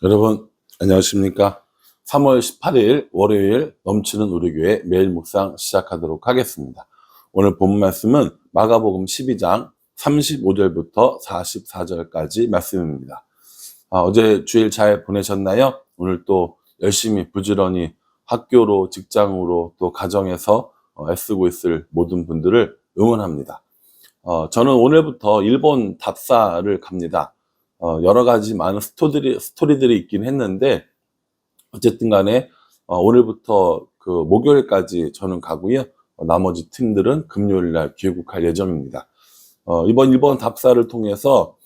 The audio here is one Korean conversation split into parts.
여러분 안녕하십니까? 3월 18일 월요일 넘치는 우리 교회 매일 묵상 시작하도록 하겠습니다. 오늘 본 말씀은 마가복음 12장 35절부터 44절까지 말씀입니다. 어제 주일 잘 보내셨나요? 오늘 또 열심히 부지런히 학교로 직장으로 또 가정에서 애쓰고 있을 모든 분들을 응원합니다. 저는 오늘부터 일본 답사를 갑니다. 여러 가지 많은 스토리들이 있긴 했는데, 어쨌든 간에, 오늘부터 그 목요일까지 저는 가고요. 나머지 팀들은 금요일날 귀국할 예정입니다. 이번 일본 답사를 통해서,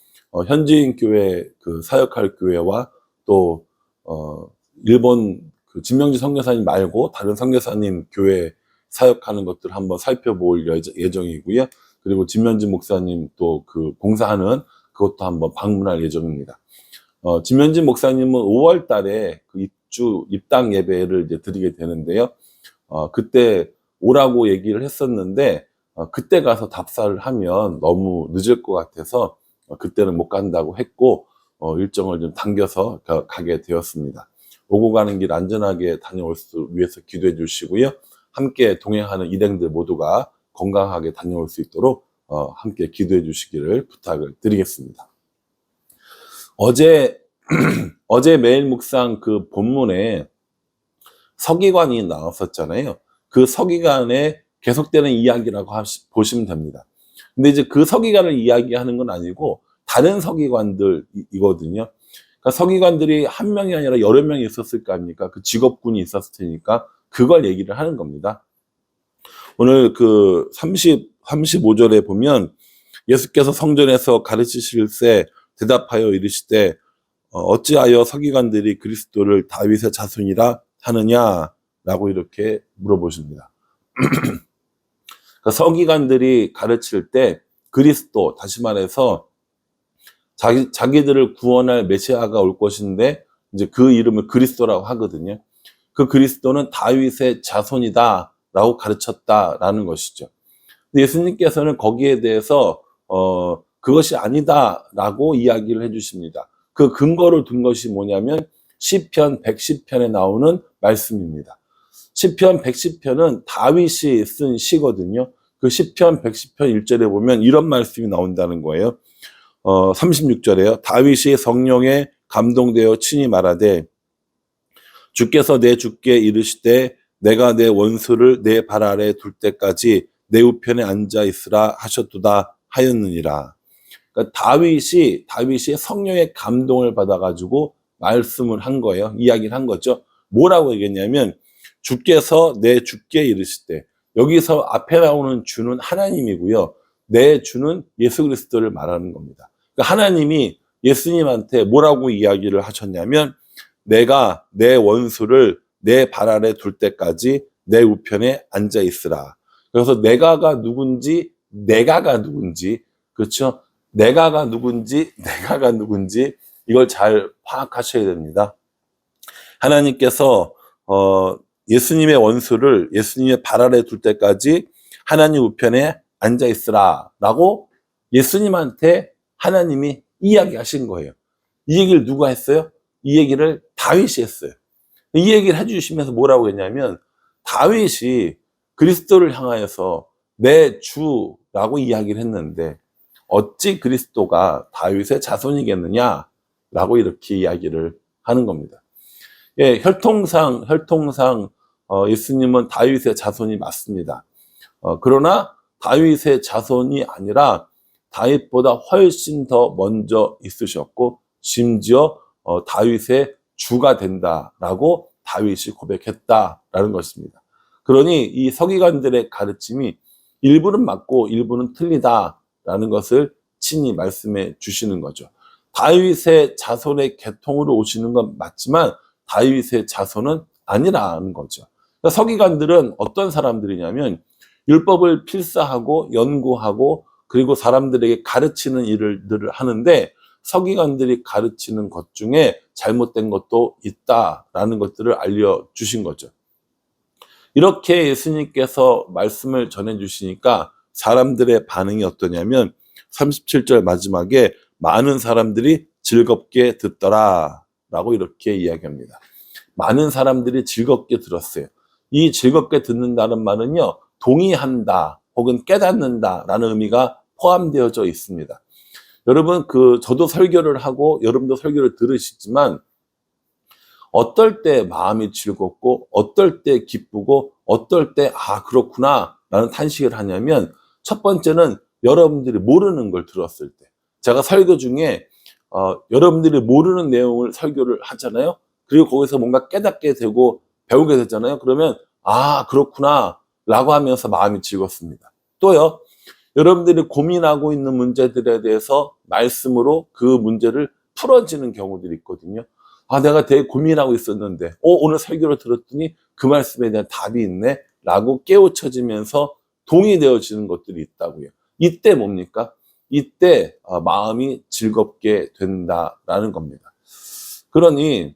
현지인 교회, 그 사역할 교회와 또, 일본 그 진명지 선교사님 말고 다른 선교사님 교회 사역하는 것들 한번 살펴볼 예정이고요. 그리고 진면지 목사님 또 그 봉사하는 그것도 한번 방문할 예정입니다. 진면지 목사님은 5월 달에 그 입당 예배를 이제 드리게 되는데요. 그때 오라고 얘기를 했었는데, 그때 가서 답사를 하면 너무 늦을 것 같아서, 그때는 못 간다고 했고, 일정을 좀 당겨서 가게 되었습니다. 오고 가는 길 안전하게 다녀올 수 위해서 기도해 주시고요. 함께 동행하는 일행들 모두가 건강하게 다녀올 수 있도록 함께 기도해 주시기를 부탁을 드리겠습니다. 어제 매일 묵상 그 본문에 서기관이 나왔었잖아요. 그 서기관에 계속되는 이야기라고 보시면 됩니다. 근데 이제 그 서기관을 이야기하는 건 아니고 다른 서기관들이거든요. 그러니까 서기관들이 한 명이 아니라 여러 명이 있었을 거 아닙니까? 그 직업군이 있었을 테니까 그걸 얘기를 하는 겁니다. 오늘 그 35절에 보면 예수께서 성전에서 가르치실새 대답하여 이르시되 어찌하여 서기관들이 그리스도를 다윗의 자손이라 하느냐라고 이렇게 물어보십니다. 그러니까 서기관들이 가르칠 때 그리스도, 다시 말해서 자기들을 구원할 메시아가 올 것인데 이제 그 이름을 그리스도라고 하거든요. 그 그리스도는 다윗의 자손이다 라고 가르쳤다라는 것이죠. 예수님께서는 거기에 대해서 그것이 아니다라고 이야기를 해주십니다. 그 근거를 둔 것이 뭐냐면 시편 110편에 나오는 말씀입니다. 시편 110편은 다윗이 쓴 시거든요. 그 시편 110편 1절에 보면 이런 말씀이 나온다는 거예요. 36절에요. 다윗이 성령에 감동되어 친히 말하되 주께서 내 주께 이르시되 내가 내 원수를 내 발 아래 둘 때까지 내 우편에 앉아 있으라 하셨도다 하였느니라. 그러니까 다윗이 성령의 감동을 받아가지고 말씀을 한 거예요. 이야기를 한 거죠. 뭐라고 얘기했냐면 주께서 내 주께 이르시되, 여기서 앞에 나오는 주는 하나님이고요. 내 주는 예수 그리스도를 말하는 겁니다. 그러니까 하나님이 예수님한테 뭐라고 이야기를 하셨냐면 내가 내 원수를 내 발 아래 둘 때까지 내 우편에 앉아 있으라. 그래서 내가가 누군지, 그렇죠? 내가가 누군지 이걸 잘 파악하셔야 됩니다. 하나님께서 예수님의 원수를 예수님의 발 아래 둘 때까지 하나님 우편에 앉아 있으라라고 예수님한테 하나님이 이야기하신 거예요. 이 얘기를 누가 했어요? 이 얘기를 다윗이 했어요. 이 얘기를 해주시면서 뭐라고 했냐면 다윗이 그리스도를 향하여서 내 주라고 이야기를 했는데 어찌 그리스도가 다윗의 자손이겠느냐라고 이렇게 이야기를 하는 겁니다. 예, 혈통상 예수님은 다윗의 자손이 맞습니다. 그러나 다윗의 자손이 아니라 다윗보다 훨씬 더 먼저 있으셨고 심지어 다윗의 주가 된다라고 다윗이 고백했다라는 것입니다. 그러니 이 서기관들의 가르침이 일부는 맞고 일부는 틀리다라는 것을 친히 말씀해 주시는 거죠. 다윗의 자손의 계통으로 오시는 건 맞지만 다윗의 자손은 아니라는 거죠. 그러니까 서기관들은 어떤 사람들이냐면 율법을 필사하고 연구하고 그리고 사람들에게 가르치는 일들을 하는데 서기관들이 가르치는 것 중에 잘못된 것도 있다라는 것들을 알려주신 거죠. 이렇게 예수님께서 말씀을 전해주시니까 사람들의 반응이 어떠냐면 37절 마지막에 많은 사람들이 즐겁게 듣더라 라고 이렇게 이야기합니다. 많은 사람들이 즐겁게 들었어요. 이 즐겁게 듣는다는 말은요, 동의한다 혹은 깨닫는다 라는 의미가 포함되어져 있습니다. 여러분, 저도 설교를 하고 여러분도 설교를 들으시지만 어떨 때 마음이 즐겁고 어떨 때 기쁘고 어떨 때 그렇구나 라는 탄식을 하냐면, 첫 번째는 여러분들이 모르는 걸 들었을 때. 제가 설교 중에 여러분들이 모르는 내용을 설교를 하잖아요. 그리고 거기서 뭔가 깨닫게 되고 배우게 되잖아요. 그러면 그렇구나 라고 하면서 마음이 즐겁습니다. 또요, 여러분들이 고민하고 있는 문제들에 대해서 말씀으로 그 문제를 풀어지는 경우들이 있거든요. 내가 되게 고민하고 있었는데 오늘 설교를 들었더니 그 말씀에 대한 답이 있네 라고 깨우쳐지면서 동의되어지는 것들이 있다고요. 이때 뭡니까? 이때 마음이 즐겁게 된다라는 겁니다. 그러니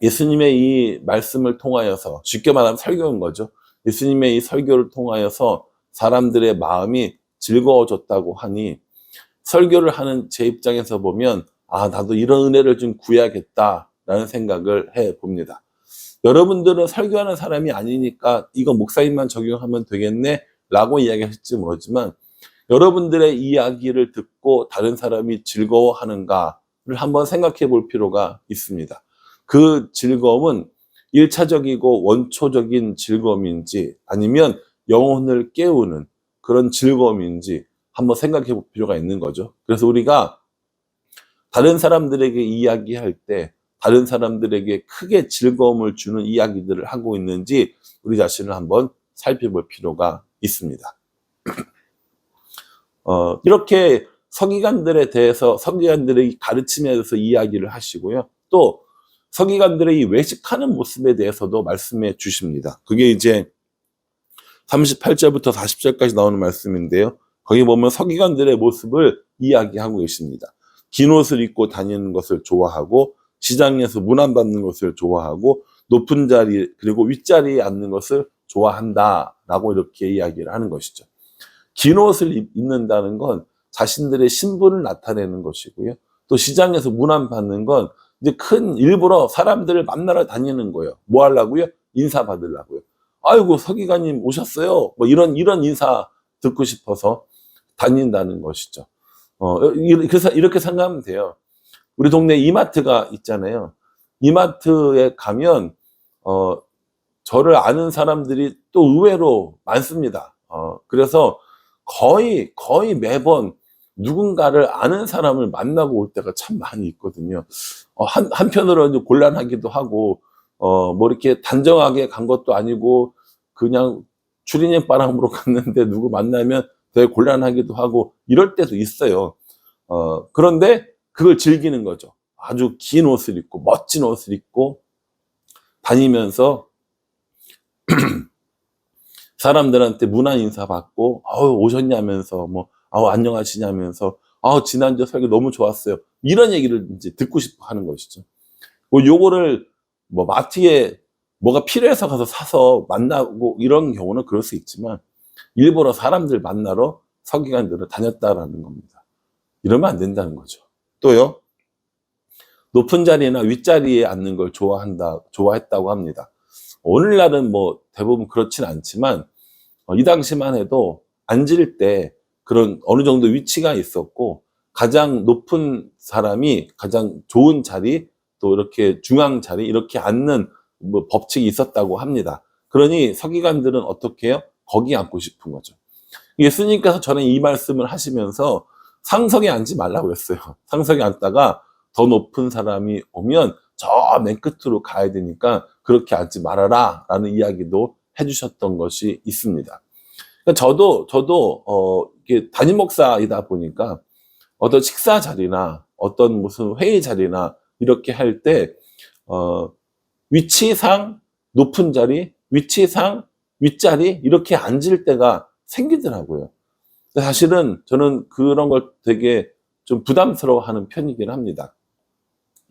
예수님의 이 말씀을 통하여서, 쉽게 말하면 설교인 거죠. 예수님의 이 설교를 통하여서 사람들의 마음이 즐거워졌다고 하니, 설교를 하는 제 입장에서 보면 나도 이런 은혜를 좀 구해야겠다라는 생각을 해봅니다. 여러분들은 설교하는 사람이 아니니까 이거 목사님만 적용하면 되겠네 라고 이야기하실지 모르지만, 여러분들의 이야기를 듣고 다른 사람이 즐거워하는가를 한번 생각해 볼 필요가 있습니다. 그 즐거움은 1차적이고 원초적인 즐거움인지 아니면 영혼을 깨우는 그런 즐거움인지 한번 생각해 볼 필요가 있는 거죠. 그래서 우리가 다른 사람들에게 이야기할 때 다른 사람들에게 크게 즐거움을 주는 이야기들을 하고 있는지 우리 자신을 한번 살펴볼 필요가 있습니다. 이렇게 서기관들에 대해서, 서기관들의 가르침에 대해서 이야기를 하시고요. 또 서기관들의 이 외식하는 모습에 대해서도 말씀해 주십니다. 그게 이제 38절부터 40절까지 나오는 말씀인데요. 거기 보면 서기관들의 모습을 이야기하고 계십니다. 긴 옷을 입고 다니는 것을 좋아하고, 시장에서 문안받는 것을 좋아하고, 높은 자리 그리고 윗자리에 앉는 것을 좋아한다라고 이렇게 이야기를 하는 것이죠. 긴 옷을 입는다는 건 자신들의 신분을 나타내는 것이고요. 또 시장에서 문안받는 건 이제 일부러 사람들을 만나러 다니는 거예요. 뭐 하려고요? 인사 받으려고요. 아이고, 서기관님 오셨어요. 뭐 이런 인사 듣고 싶어서 다닌다는 것이죠. 그래서 이렇게 생각하면 돼요. 우리 동네 이마트가 있잖아요. 이마트에 가면 저를 아는 사람들이 또 의외로 많습니다. 그래서 거의 매번 누군가를 아는 사람을 만나고 올 때가 참 많이 있거든요. 한편으로 이제 곤란하기도 하고, 뭐 이렇게 단정하게 간 것도 아니고 그냥 추리닝 바람으로 갔는데 누구 만나면 되게 곤란하기도 하고 이럴 때도 있어요. 그런데 그걸 즐기는 거죠. 아주 긴 옷을 입고 멋진 옷을 입고 다니면서 사람들한테 문안 인사 받고 오셨냐면서 안녕하시냐면서 지난주 설교 너무 좋았어요. 이런 얘기를 이제 듣고 싶어 하는 것이죠. 요거를 마트에 뭐가 필요해서 가서 사서 만나고 이런 경우는 그럴 수 있지만, 일부러 사람들 만나러 서기관들을 다녔다라는 겁니다. 이러면 안 된다는 거죠. 또요, 높은 자리나 윗자리에 앉는 걸 좋아했다고 합니다. 오늘날은 대부분 그렇진 않지만, 이 당시만 해도 앉을 때 그런 어느 정도 위치가 있었고, 가장 높은 사람이 가장 좋은 자리, 또 이렇게 중앙 자리, 이렇게 앉는 법칙이 있었다고 합니다. 그러니 서기관들은 어떻게 해요? 거기 앉고 싶은 거죠. 예수님께서 전에 이 말씀을 하시면서 상석에 앉지 말라고 했어요. 상석에 앉다가 더 높은 사람이 오면 저 맨 끝으로 가야 되니까 그렇게 앉지 말아라 라는 이야기도 해주셨던 것이 있습니다. 그러니까 저도 이게 담임 목사이다 보니까 어떤 식사 자리나 어떤 무슨 회의 자리나 이렇게 할 때 위치상 높은 자리, 위치상 윗자리 이렇게 앉을 때가 생기더라고요. 사실은 저는 그런 걸 되게 좀 부담스러워하는 편이긴 합니다.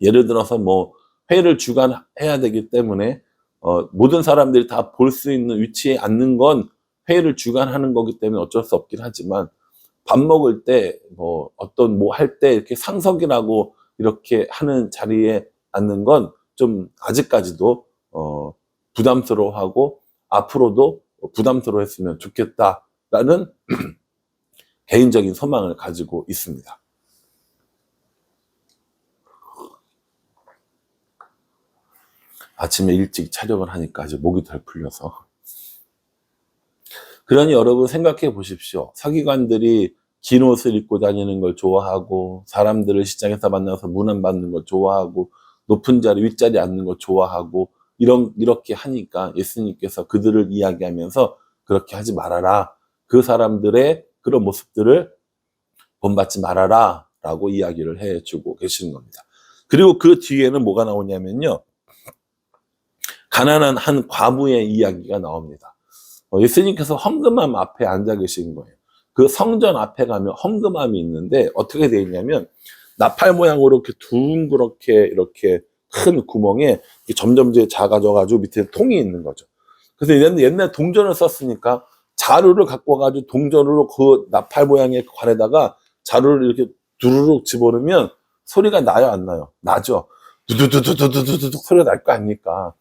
예를 들어서 회의를 주관해야 되기 때문에 모든 사람들이 다 볼 수 있는 위치에 앉는 건 회의를 주관하는 거기 때문에 어쩔 수 없긴 하지만, 밥 먹을 때 어떤 할 때 이렇게 상석이라고 이렇게 하는 자리에 않는 건 좀 아직까지도 부담스러워하고 앞으로도 부담스러워했으면 좋겠다라는 개인적인 소망을 가지고 있습니다. 아침에 일찍 촬영을 하니까 아주 목이 덜 풀려서. 그러니 여러분 생각해 보십시오. 서기관들이 긴 옷을 입고 다니는 걸 좋아하고, 사람들을 시장에서 만나서 문안받는 걸 좋아하고, 높은 자리, 윗자리에 앉는 걸 좋아하고, 이렇게 하니까 예수님께서 그들을 이야기하면서 그렇게 하지 말아라. 그 사람들의 그런 모습들을 본받지 말아라. 라고 이야기를 해주고 계시는 겁니다. 그리고 그 뒤에는 뭐가 나오냐면요. 가난한 한 과부의 이야기가 나옵니다. 예수님께서 헌금함 앞에 앉아 계신 거예요. 그 성전 앞에 가면 헌금함이 있는데 어떻게 되어 있냐면 나팔 모양으로 이렇게 둥그렇게 이렇게 큰 구멍에 점점 이제 작아져가지고 밑에 통이 있는 거죠. 그래서 옛날 동전을 썼으니까 자루를 갖고 와가지고 동전으로 그 나팔 모양의 관에다가 자루를 이렇게 두루룩 집어넣으면 소리가 나요, 안 나요? 나죠. 두두두두두두두두 소리가 날 거 아닙니까?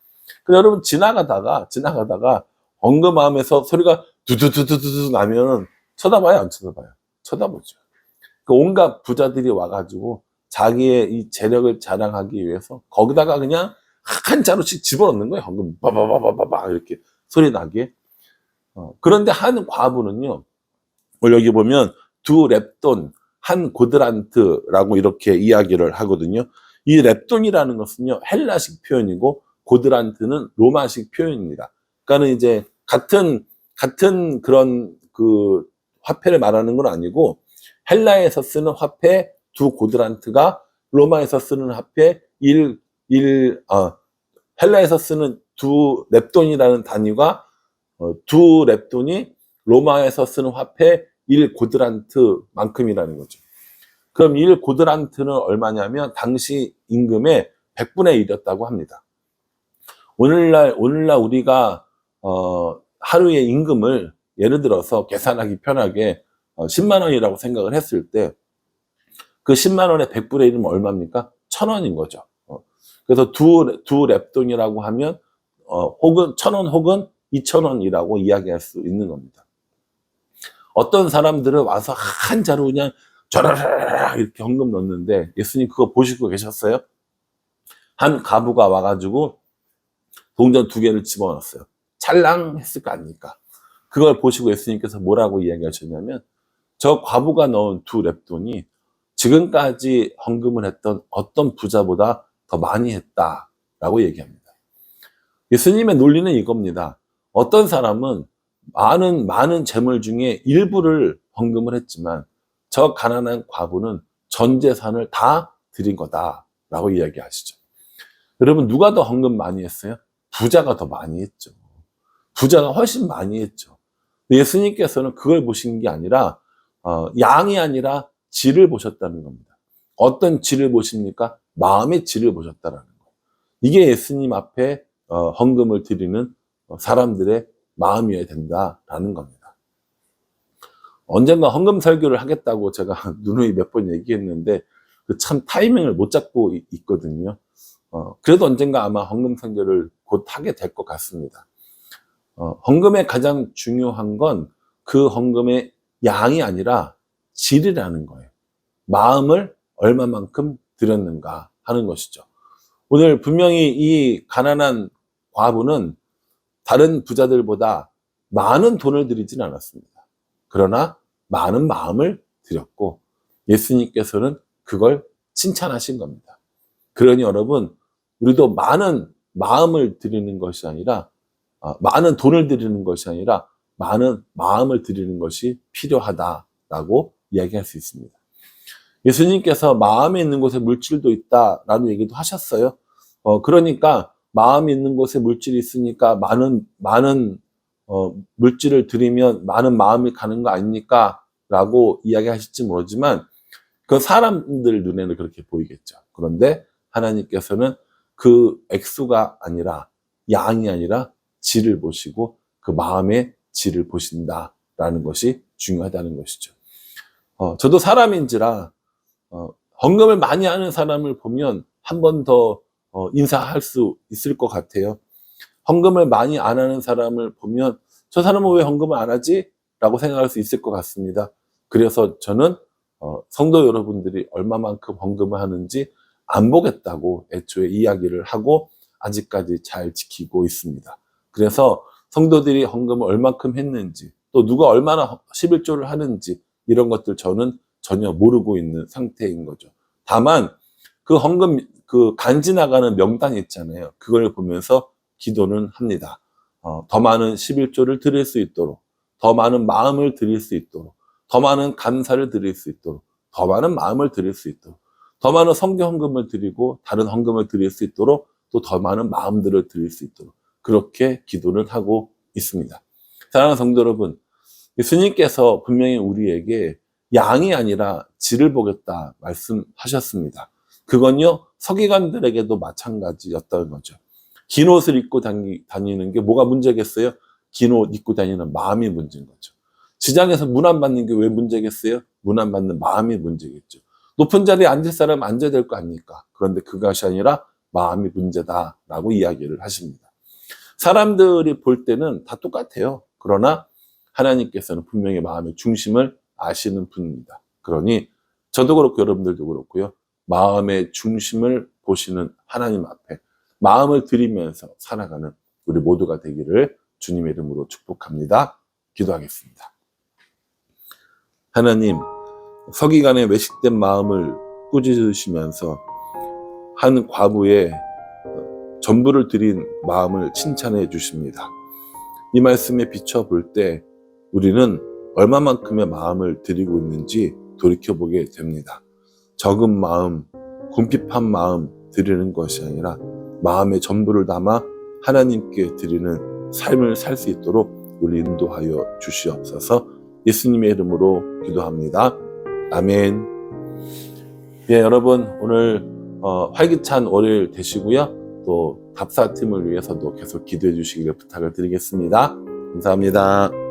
그래서 여러분 지나가다가 헌금함에서 소리가 두두두두두 나면 쳐다봐요, 안 쳐다봐요? 쳐다보죠. 그 온갖 부자들이 와가지고 자기의 이 재력을 자랑하기 위해서 거기다가 그냥 한 자루씩 집어넣는 거예요. 헌금 바바바바바바 이렇게 소리 나게. 그런데 한 과부는요. 여기 보면 두 렙돈 한 고드란트라고 이렇게 이야기를 하거든요. 이 렙돈이라는 것은요 헬라식 표현이고 고드란트는 로마식 표현입니다. 그러니까는 이제 같은 그런 그 화폐를 말하는 건 아니고 헬라에서 쓰는 화폐 두 고드란트가 로마에서 쓰는 화폐 헬라에서 쓰는 두 렙돈이라는 단위가 두 렙돈이 로마에서 쓰는 화폐 1고드란트만큼이라는 거죠. 그럼 1고드란트는 얼마냐면 당시 임금의 100분의 1이었다고 합니다. 오늘날 우리가 하루의 임금을 예를 들어서 계산하기 편하게 10만 원이라고 생각을 했을 때 그 10만 원의 100분의 1이면 얼마입니까? 1,000원인 거죠. 그래서 두 렙돈이라고 하면 혹은 1,000원 혹은 2,000원이라고 이야기할 수 있는 겁니다. 어떤 사람들은 와서 한 자루 그냥 쫘라라라 이렇게 헌금 넣는데 예수님 그거 보시고 계셨어요? 한 가부가 와가지고 동전 2개를 집어넣었어요. 찰랑 했을 거 아닙니까? 그걸 보시고 예수님께서 뭐라고 이야기하셨냐면 저 과부가 넣은 두 렙돈이 지금까지 헌금을 했던 어떤 부자보다 더 많이 했다라고 얘기합니다. 예수님의 논리는 이겁니다. 어떤 사람은 많은 재물 중에 일부를 헌금을 했지만 저 가난한 과부는 전 재산을 다 드린 거다라고 이야기하시죠. 여러분 누가 더 헌금 많이 했어요? 부자가 더 많이 했죠. 부자가 훨씬 많이 했죠. 예수님께서는 그걸 보신 게 아니라 양이 아니라 질을 보셨다는 겁니다. 어떤 질을 보십니까? 마음의 질을 보셨다는 거예요. 이게 예수님 앞에 헌금을 드리는 사람들의 마음이어야 된다라는 겁니다. 언젠가 헌금 설교를 하겠다고 제가 누누이 몇 번 얘기했는데 참 타이밍을 못 잡고 있거든요. 그래도 언젠가 아마 헌금 설교를 곧 하게 될 것 같습니다. 헌금의 가장 중요한 건 그 헌금의 양이 아니라 질이라는 거예요. 마음을 얼마만큼 드렸는가 하는 것이죠. 오늘 분명히 이 가난한 과부는 다른 부자들보다 많은 돈을 드리진 않았습니다. 그러나 많은 마음을 드렸고 예수님께서는 그걸 칭찬하신 겁니다. 그러니 여러분 우리도 많은 마음을 드리는 것이 아니라 많은 돈을 드리는 것이 아니라 많은 마음을 드리는 것이 필요하다라고 이야기할 수 있습니다. 예수님께서 마음에 있는 곳에 물질도 있다라는 얘기도 하셨어요. 그러니까 마음이 있는 곳에 물질이 있으니까 많은 물질을 드리면 많은 마음이 가는 거 아닙니까? 라고 이야기하실지 모르지만 그 사람들 눈에는 그렇게 보이겠죠. 그런데 하나님께서는 그 액수가 아니라 양이 아니라 질을 보시고 그 마음의 질을 보신다라는 것이 중요하다는 것이죠. 저도 사람인지라 헌금을 많이 하는 사람을 보면 한 번 더 인사할 수 있을 것 같아요. 헌금을 많이 안 하는 사람을 보면 저 사람은 왜 헌금을 안 하지? 라고 생각할 수 있을 것 같습니다. 그래서 저는 성도 여러분들이 얼마만큼 헌금을 하는지 안 보겠다고 애초에 이야기를 하고 아직까지 잘 지키고 있습니다. 그래서 성도들이 헌금을 얼마큼 했는지, 또 누가 얼마나 11조를 하는지 이런 것들 저는 전혀 모르고 있는 상태인 거죠. 다만 그 헌금 그 간지 나가는 명단 있잖아요. 그걸 보면서 기도는 합니다. 더 많은 11조를 드릴 수 있도록, 더 많은 마음을 드릴 수 있도록, 더 많은 감사를 드릴 수 있도록, 더 많은 마음을 드릴 수 있도록, 더 많은 성경 헌금을 드리고 다른 헌금을 드릴 수 있도록, 또 더 많은 마음들을 드릴 수 있도록 그렇게 기도를 하고 있습니다. 사랑하는 성도 여러분, 예수님께서 분명히 우리에게 양이 아니라 질을 보겠다 말씀하셨습니다. 그건요, 서기관들에게도 마찬가지였던 거죠. 긴 옷을 입고 다니는 게 뭐가 문제겠어요? 긴 옷 입고 다니는 마음이 문제인 거죠. 지장에서 문 안 받는 게 왜 문제겠어요? 문 안 받는 마음이 문제겠죠. 높은 자리에 앉을 사람은 앉아야 될 거 아닙니까? 그런데 그것이 아니라 마음이 문제다라고 이야기를 하십니다. 사람들이 볼 때는 다 똑같아요. 그러나 하나님께서는 분명히 마음의 중심을 아시는 분입니다. 그러니 저도 그렇고 여러분들도 그렇고요. 마음의 중심을 보시는 하나님 앞에 마음을 드리면서 살아가는 우리 모두가 되기를 주님의 이름으로 축복합니다. 기도하겠습니다. 하나님, 서기관의 외식된 마음을 꾸짖으시면서 한 과부의 전부를 드린 마음을 칭찬해 주십니다. 이 말씀에 비춰볼 때 우리는 얼마만큼의 마음을 드리고 있는지 돌이켜보게 됩니다. 적은 마음, 궁핍한 마음 드리는 것이 아니라 마음의 전부를 담아 하나님께 드리는 삶을 살 수 있도록 우리 인도하여 주시옵소서. 예수님의 이름으로 기도합니다. 아멘. 예, 여러분 오늘 활기찬 월요일 되시고요. 또 답사팀을 위해서도 계속 기도해 주시기를 부탁을 드리겠습니다. 감사합니다.